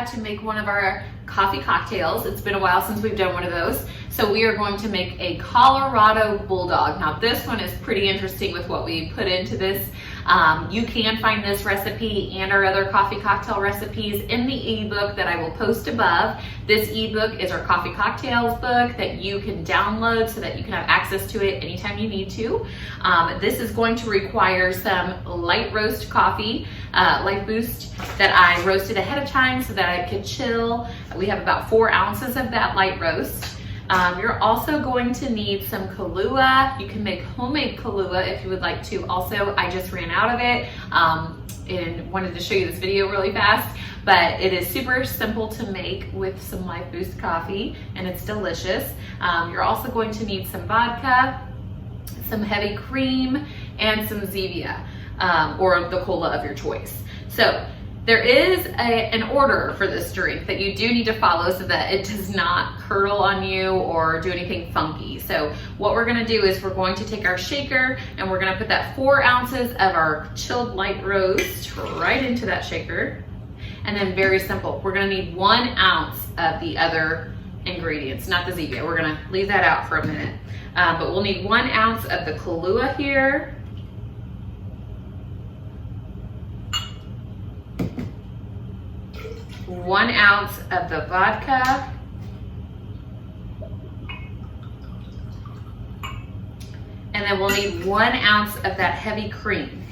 had to make one of our coffee cocktails. It's been a while since we've done one of those. So we are going to make a Colorado Bulldog. Now this one is pretty interesting with what we put into this. You can find this recipe and our other coffee cocktail recipes in the ebook that I will post above. This ebook is our coffee cocktails book that you can download so that you can have access to it anytime you need to. This is going to require some light roast coffee, LifeBoost, that I roasted ahead of time so that I could chill. We have about 4 ounces of that light roast. You're also going to need some Kahlua. You can make homemade Kahlua if you would like to. Also, I just ran out of it and wanted to show you this video really fast, but it is super simple to make with some LifeBoost coffee and it's delicious. You're also going to need some vodka, some heavy cream, and some Zevia or the cola of your choice. So there is an order for this drink that you do need to follow so that it does not curdle on you or do anything funky. So what we're gonna do is we're going to take our shaker and we're gonna put that 4 ounces of our chilled light roast right into that shaker. And then very simple, we're gonna need 1 ounce of the other ingredients, not the Zevia. We're gonna leave that out for a minute. But we'll need 1 ounce of the Kahlua here. 1 ounce of the vodka, and then we'll need 1 ounce of that heavy cream.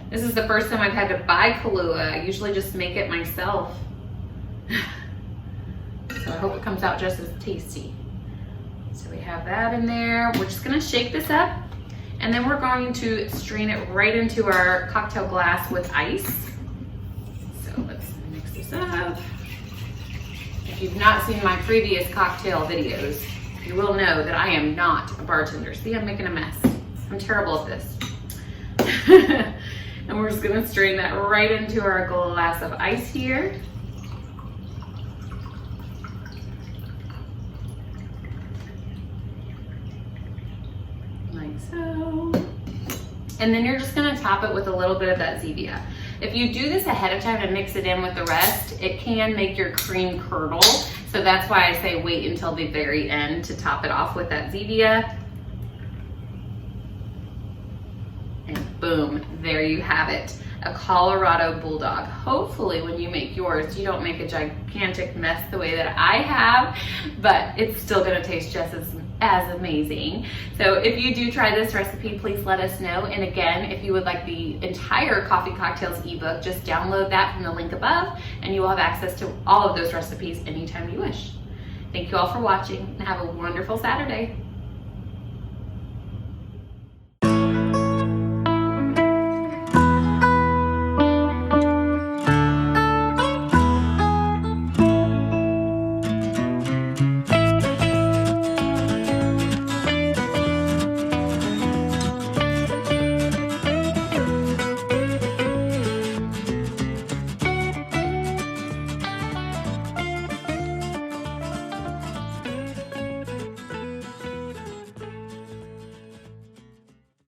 This is the first time I've had to buy Kahlua. I usually just make it myself. So I hope it comes out just as tasty. So we have that in there. We're just gonna shake this up. And then we're going to strain it right into our cocktail glass with ice. So let's mix this up. If you've not seen my previous cocktail videos, you will know that I am not a bartender. See, I'm making a mess. I'm terrible at this. And we're just gonna strain that right into our glass of ice here. Like so. And then you're just gonna top it with a little bit of that Zevia. If you do this ahead of time and mix it in with the rest, it can make your cream curdle. So that's why I say wait until the very end to top it off with that Zevia. And boom, there you have it. A Colorado Bulldog. Hopefully when you make yours, you don't make a gigantic mess the way that I have, but it's still gonna taste just as amazing. So if you do try this recipe, please let us know. And again, if you would like the entire Coffee Cocktails ebook, just download that from the link above and you will have access to all of those recipes anytime you wish. Thank you all for watching and have a wonderful Saturday.